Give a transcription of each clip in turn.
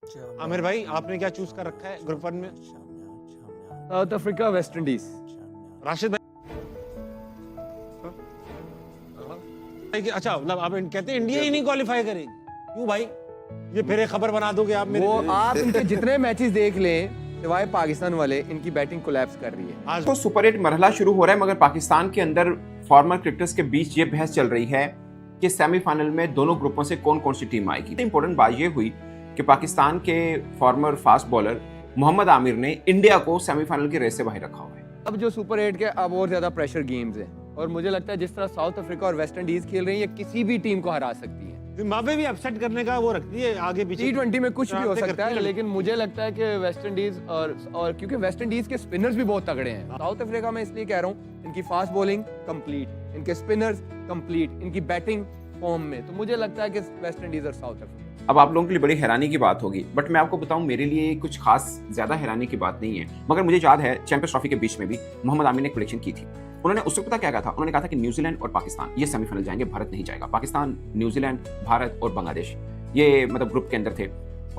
आमिर भाई आपने क्या चूज कर रखा है ग्रुप 1 में? South Africa, West Indies. Rashid भाई अच्छा मतलब आप कहते हैं इंडिया ही नहीं क्वालिफाई करेगी, क्यों भाई? ये फिर एक खबर बना दोगे आप मेरे वो लिए? आप इनके जितने मैचेस देख लें सिवाय पाकिस्तान वाले, इनकी बैटिंग कोलैप्स कर रही है। आज तो सुपर 8 मरहला शुरू हो रहा है, मगर पाकिस्तान के अंदर फॉर्मर क्रिकेटर्स के बीच ये बहस चल रही है कि सेमीफाइनल में दोनों ग्रुपों से कौन कौन सी टीम आएगी। इंपॉर्टेंट बात ये हुई कि पाकिस्तान के former fast bowler Mohammad Amir ने इंडिया को सेमीफाइनल के रेस से बाहर रखा हुआ है। अब जो सुपर 8 के अब और ज्यादा प्रेशर गेम्स हैं, और मुझे लगता है जिस तरह साउथ अफ्रीका और वेस्ट इंडीज खेल रही है, ये किसी भी टीम को हरा सकती है। जिम्बाब्वे भी अपसेट करने का वो रखती है आगे पीछे। T20 में कुछ भी हो सकता है, लेकिन मुझे लगता है कि वेस्ट इंडीज और क्योंकि वेस्ट इंडीज के स्पिनर्स भी बहुत तगड़े हैं। साउथ अफ्रीका में इसलिए कह रहा हूँ, इनकी फास्ट बॉलिंग कंप्लीट, इनके स्पिनर्स कंप्लीट, इनकी बैटिंग फॉर्म में, तो मुझे लगता है कि वेस्ट इंडीज और साउथ अफ्रीका। अब आप लोगों के लिए बड़ी हैरानी की बात होगी, बट मैं आपको बताऊं मेरे लिए कुछ खास ज्यादा हैरानी की बात नहीं है। मगर मुझे याद है चैंपियंस ट्रॉफी के बीच में भी मोहम्मद आमिर ने एक प्रेडिक्शन की थी। उन्होंने उससे पता क्या कहा था? उन्होंने कहा था कि न्यूजीलैंड और पाकिस्तान ये सेमीफाइनल जाएंगे, भारत नहीं जाएगा। पाकिस्तान, न्यूजीलैंड, भारत और बांग्लादेश ये मतलब ग्रुप के अंदर थे।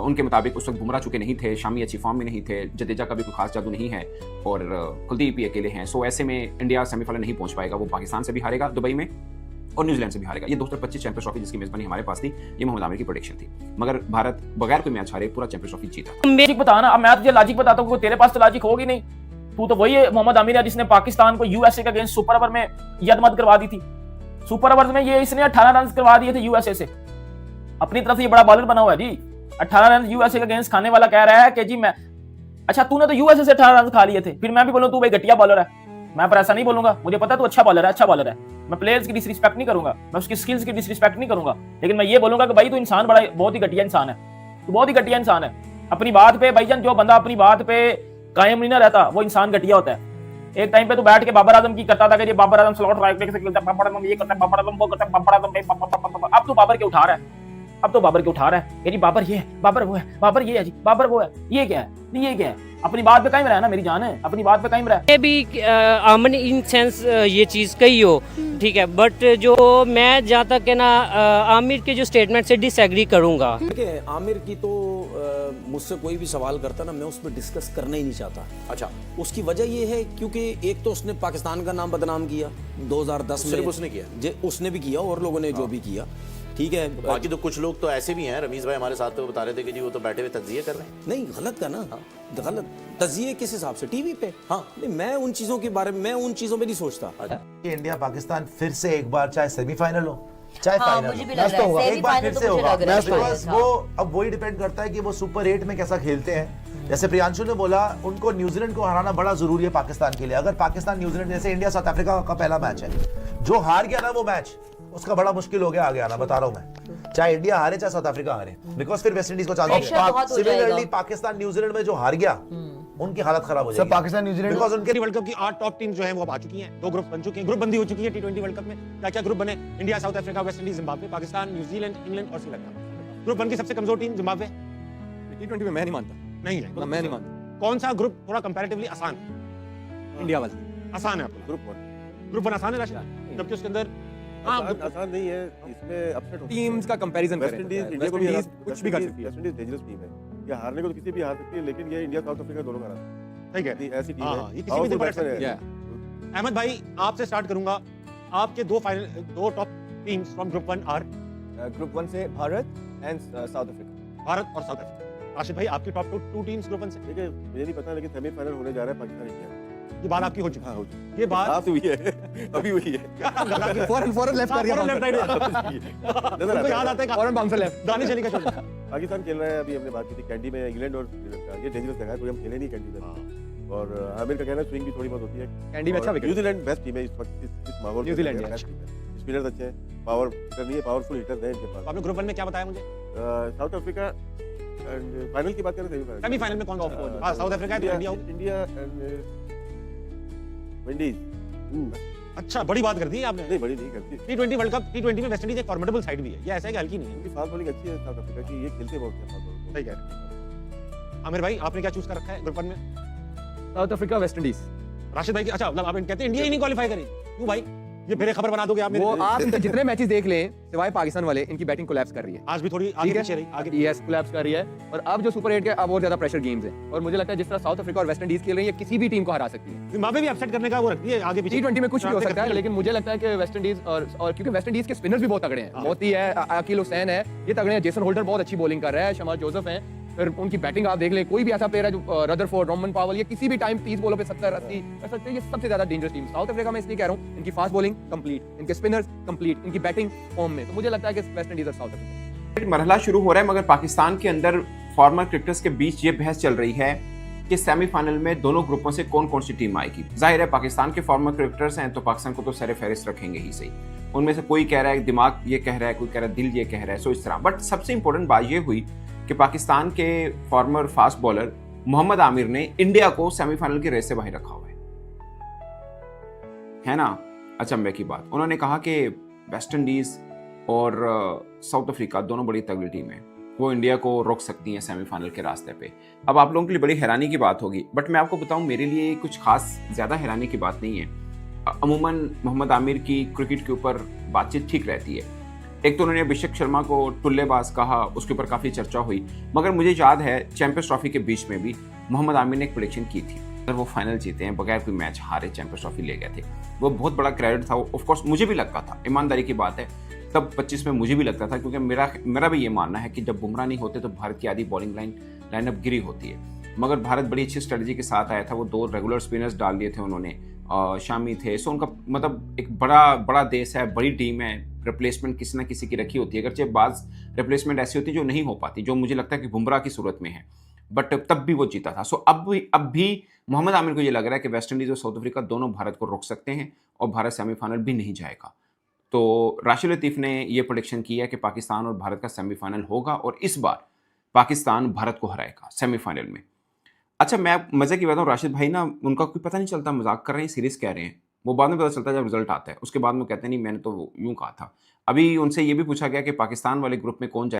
उनके मुताबिक उस वक्त बुमराह चुके नहीं थे, शामी अच्छी फॉर्म में नहीं थे, जडेजा का भी कोई खास जादू नहीं है और कुलदीप ही अकेले हैं। सो ऐसे में इंडिया सेमीफाइनल नहीं पहुंच पाएगा। वो पाकिस्तान से भी हारेगा दुबई में और न्यूजीलैंड से भी हारेगा। ये 2025 चैंपियंस ट्रॉफी जिसकी मेजबानी हमारे पास थी, ये मोहम्मद आमिर की प्रेडिक्शन थी। मगर भारत बगैर कोई मैच हारे पूरा चैंपियंस ट्रॉफी जीता। मेरी बता ना, अब मैं तुझे लॉजिक बताता हूँ, तेरे पास तो लॉजिक होगी नहीं। तू तो वही है मोहम्मद आमिर है जिसने पाकिस्तान को यूएसए के अगेंस्ट सुपर ओवर में यदमत करवा दी थी। सुपर ओवर में ये इसने 18 रन करवा दिए थे यूएसए से। अपनी तरफ से ये बड़ा बॉलर बना हुआ है जी। 18 रन यूएसए के अगेंस्ट खाने वाला कह रहा है कि जी मैं, अच्छा तूने तो यूएसए से 18 रन खा लिए थे, फिर मैं भी बोलूं तू भाई घटिया बॉलर है? मैं पर ऐसा नहीं बोलूंगा, मुझे पता तू अच्छा बॉलर है, अच्छा बॉलर है। मैं प्लेयर्स की डिसरिस्पेक्ट नहीं करूंगा, मैं उसकी स्किल्स की डिसरिस्पेक्ट नहीं करूंगा, लेकिन मैं ये बोलूंगा कि भाई तू इंसान बड़ा बहुत ही घटिया इंसान है, तू बहुत ही घटिया इंसान है। अपनी बात पे भाईजान, जो बंदा अपनी बात पे कायम नहीं ना रहता वो इंसान घटिया होता है। एक टाइम पे तो बैठ के बाबर आजम की करता था कि ये बाबर आजम स्लॉट राइट से खेलता है, बाबर आजम ये करता है, बाबर आजम वो करता है, बाबर आजम। अब तो बाबर के उठा रहा है, अब तो बाबर के उठा रहा है कि जी बाबर ये है, बाबर वो है, बाबर ये है जी, बाबर वो है। ये क्या है? नहीं ये क्या है? अपनी बात पे कायम रहा ना, मेरी जान है, अपनी बात पे कायम रहा। ये भी आमन इन सेंस ये चीज़ कही हो, ठीक है, बट जो मैं जहाँ तक है ना आमिर के जो स्टेटमेंट से डिसएग्री करूँगा। देखिए आमिर की तो मुझसे कोई भी सवाल करता ना, मैं उस पर डिस्कस करना ही नहीं चाहता। अच्छा, उसकी वजह ये है क्योंकि एक तो उसने पाकिस्तान का नाम बदनाम किया 2010 में, सिर्फ उसने किया, उसने भी किया और लोगों ने जो भी किया, ठीक है। बाकी तो कुछ लोग तो ऐसे भी हैं, रमीज भाई हमारे साथ तो बता रहे थे कि जी वो तो बैठे हुए तज्जिए कर रहे हैं। नहीं गलत का ना, गलत तज्जिए किस हिसाब से? टीवी पे। हाँ नहीं, मैं उन चीजों के बारे में, मैं उन चीजों में नहीं सोचता। कि इंडिया पाकिस्तान फिर से एक बार चाहे सेमीफाइनल हो चाहे फाइनल मुझे भी लग रहा है एक बार फिर से होगा। बिकॉज़ वो अब वही डिपेंड करता है कि वो सुपर 8 में कैसा खेलते हैं। जैसे प्रियांशु ने बोला, उनको न्यूजीलैंड को हराना बड़ा जरूरी है पाकिस्तान के लिए। अगर पाकिस्तान न्यूजीलैंड, जैसे इंडिया साउथ अफ्रीका का पहला मैच है, जो हार गया ना वो मैच, उसका बड़ा मुश्किल हो गया आगे आना, बता रहा हूं मैं। चाहे इंडिया हारे चाहे साउथ अफ्रीका हारे, बिकॉज फिर वेस्ट इंडीज को चांस है। सिमिलरली पाकिस्तान न्यूजीलैंड में जो हार गया, उनकी हालत खराब हो जाएगी। पाकिस्तान न्यूजीलैंड बिकॉज उनके वर्ल्ड कप की 8 टॉप टीम जो है वो अब आ चुकी हैं, 2 ग्रुप बन चुके हैं, ग्रुप बंदी हो चुकी है T20 वर्ल्ड कप में। क्या क्या ग्रुप बने? India, south Africa, West Indies, Zimbabwe, Pakistan, New Zealand, England और श्रीलंका। ग्रुप 1 की सबसे कमजोर टीम जिम्बाब्वे T20 में मैं नहीं मानता, नहीं है। मैं नहीं मानता। कौन सा ग्रुप थोड़ा कंपैरेटिवली आसान? इंडिया वाला आसान है आपका ग्रुप 1 आसान है राशिद, जबकि उसके अंदर आसान नहीं है, इसमें अपसेट टीम्स का कंपैरिजन वेस्ट करें, इंडीज वेस्ट इंडिया को भी इंडीज कुछ भी कर सकती है। वेस्ट इंडीज डेंजरस टीम है, ये हारने को तो किसी भी हार सकती है, लेकिन ये इंडिया साउथ अफ्रीका दोनों का हारा ठीक है, ऐसी टीम है, ये किसी भी दिन पलट सकती है। Yeah. अहमद भाई आपसे स्टार्ट करूंगा। आपके दो top teams from group 1 or group 1 से Bharat and South Africa. Bharat और साउथ अफ्रीका। राशिद भाई आपकी टॉप 2 टीम्स ग्रुप 1 से? ठीक है, मुझे नहीं पता, लेकिन सेमीफाइनल होने जा रहा है पाकिस्तान इंडिया। ये बात आपकी हो चुकी है? हाँ, हो चुकी। ये बात बात हुई है, अभी हुई है। फॉरन लेफ्ट कर दिया, लेफ्ट राइट नजर याद आता है फॉरन बाउंसर लेफ्ट। दानिश अली का छोड़। पाकिस्तान खेल रहा है, अभी हमने बात की थी कैंडी में, इंग्लैंड और श्रीलंका, ये डेंजरस जगह है, कोई हम खेले नहीं कैंडी में। और आमिर का कहना है स्विंग भी थोड़ी बहुत होती है कैंडी में अच्छा विकेट। न्यूजीलैंड बेस्ट टीम है इस वक्त, इस माहौल में न्यूजीलैंड बेस्ट टीम है। स्पिनर्स अच्छे हैं, पावर हिटर नहीं है, पावरफुल हिटर्स हैं इनके पास। आपने ग्रुप 1 में क्या बताया मुझे? साउथ अफ्रीका एंड फाइनल की बात करें, सेमीफाइनल में कौन सा? हां साउथ अफ्रीका है, इंडिया एंड विंडीज। अच्छा, बड़ी बात कर दी आपने। नहीं, बड़ी नहीं करती। T20 वर्ल्ड कप, T20 में वेस्ट इंडीज एक फॉर्मिडेबल साइड भी है, ये ऐसा है कि हल्की नहीं है। उनकी फास्ट बॉलिंग अच्छी है साउथ अफ्रीका की, ये खेलते बहुत हैं फास्ट बॉलिंग। सही कह रहे हैं। आमिर भाई आपने क्या चूज कर रखा है ग्रुप 1 में? South Africa, West Indies. Rashid भाई अच्छा मतलब आप कहते हैं इंडिया ही नहीं क्वालिफाई करेगी, क्यों भाई? ये फिर एक खबर बना दोगे आप मेरे वो आप इनके जितने मैचेस देख लें सिवाय पाकिस्तान वाले, इनकी बैटिंग कोलैप्स कर रही है। आज भी थोड़ी आगे ठीक पीछे रही, है, आगे यस कोलैप्स कर रही है। और अब जो सुपर 8 के अब और ज्यादा प्रेशर गेम्स हैं, और मुझे लगता है जिस तरह साउथ अफ्रीका और वेस्ट इंडीज खेल रही है, किसी भी टीम को हरा सकती है। जिम्बाब्वे भी अपसेट करने का वो रखती है आगे पीछे। T20 में कुछ भी हो सकता है, करती लेकिन मुझे लगता है कि वेस्ट इंडीज और क्योंकि वेस्ट इंडीज के स्पिनर्स भी बहुत तगड़े हैं, मोती है, अकील हुसैन है, ये तगड़े हैं। जेसन होल्डर बहुत अच्छी बॉलिंग कर रहा है, शमाल जोसेफ है, फिर उनकी बैटिंग आप देख लें, कोई भी ऐसा प्लेयर है जो रदरफोर्ड, रोमन पावल, ये किसी भी टाइम 30 बॉलों पे 70 80 कर सकते हैं। ये सबसे ज्यादा डेंजरस टीम साउथ अफ्रीका में इसलिए कह रहा हूँ, इनकी फास्ट बॉलिंग कंप्लीट, इनके स्पिनर्स कंप्लीट, इनकी बैटिंग फॉर्म में। तो मुझे लगता है कि वेस्ट इंडीज और साउथ अफ्रीका मरहला शुरू हो रहा है, मगर पाकिस्तान के अंदर फॉर्मर क्रिकेटर्स के बीच ये बहस चल रही है कि सेमीफाइनल में दोनों ग्रुपों से कौन कौन सी टीम आएगी। जाहिर है पाकिस्तान के फॉर्मर क्रिकेटर्स हैं तो पाकिस्तान को तो सर फहरिस्त रखेंगे ही सही। उनमें से कोई कह रहा है दिमाग ये कह रहा है, कोई कह रहा है दिल ये कह रहा है, सो इस तरह। बट सबसे इंपॉर्टेंट बात ये हुई कि पाकिस्तान के former fast bowler Mohammad Amir ने इंडिया को सेमीफाइनल की रेस से बाहर रखा हुआ है ना। अचंभे की बात, उन्होंने कहा कि वेस्ट इंडीज और साउथ अफ्रीका दोनों बड़ी तगड़ी टीम है, वो इंडिया को रोक सकती हैं सेमीफाइनल के रास्ते पे। अब आप लोगों के लिए बड़ी हैरानी की बात होगी, बट मैं आपको बताऊं मेरे लिए कुछ खास ज़्यादा हैरानी की बात नहीं है। अमूमन मोहम्मद आमिर की क्रिकेट के ऊपर बातचीत ठीक रहती है। एक तो उन्होंने अभिषेक शर्मा को टुल्लेबाज कहा, उसके ऊपर काफ़ी चर्चा हुई, मगर मुझे याद है चैंपियंस ट्रॉफी के बीच में भी मोहम्मद आमिर ने एक प्रेडिक्शन की थी, अगर वो फाइनल जीते हैं बगैर कोई मैच हारे चैंपियंस ट्रॉफी ले गए थे। वो बहुत बड़ा क्रेडिट था, ऑफ कोर्स मुझे भी लगता था, ईमानदारी की बात है, तब 25 में मुझे भी लगता था, क्योंकि मेरा भी ये मानना है कि जब बुमराह नहीं होते तो भारत की आधी बॉलिंग लाइनअप गिरी होती है। मगर भारत बड़ी अच्छी स्ट्रेटजी के साथ आया था, वो 2 रेगुलर स्पिनर्स डाल दिए थे उन्होंने, शामी थे, सो उनका मतलब एक बड़ा देश है, बड़ी टीम है, रिप्लेसमेंट किसी ना किसी की रखी होती है। अगरचे बाज रिप्लेसमेंट ऐसी होती है जो नहीं हो पाती, जो मुझे लगता है कि बुमराह की सूरत में है, बट तब भी वो जीता था। सो अब भी मोहम्मद आमिर को ये लग रहा है कि वेस्ट इंडीज और साउथ अफ्रीका दोनों भारत को रोक सकते हैं और भारत सेमीफाइनल भी नहीं जाएगा। तो राशिद लतीफ़ ने ये प्रेडिक्शन किया कि पाकिस्तान और भारत का सेमीफाइनल होगा और इस बार पाकिस्तान भारत को हराएगा सेमीफाइनल में। अच्छा, मैं मज़े की बात हूँ, राशिद भाई ना उनका कोई पता नहीं चलता मजाक कर रहे हैं सीरियस कह रहे हैं, वो बाद में पता चलता है जब रिजल्ट आता है, उसके बाद में कहते हैं नहीं मैंने तो यूँ कहा था। अभी उनसे ये भी पूछा गया कि पाकिस्तान वाले ग्रुप में कौन जाए।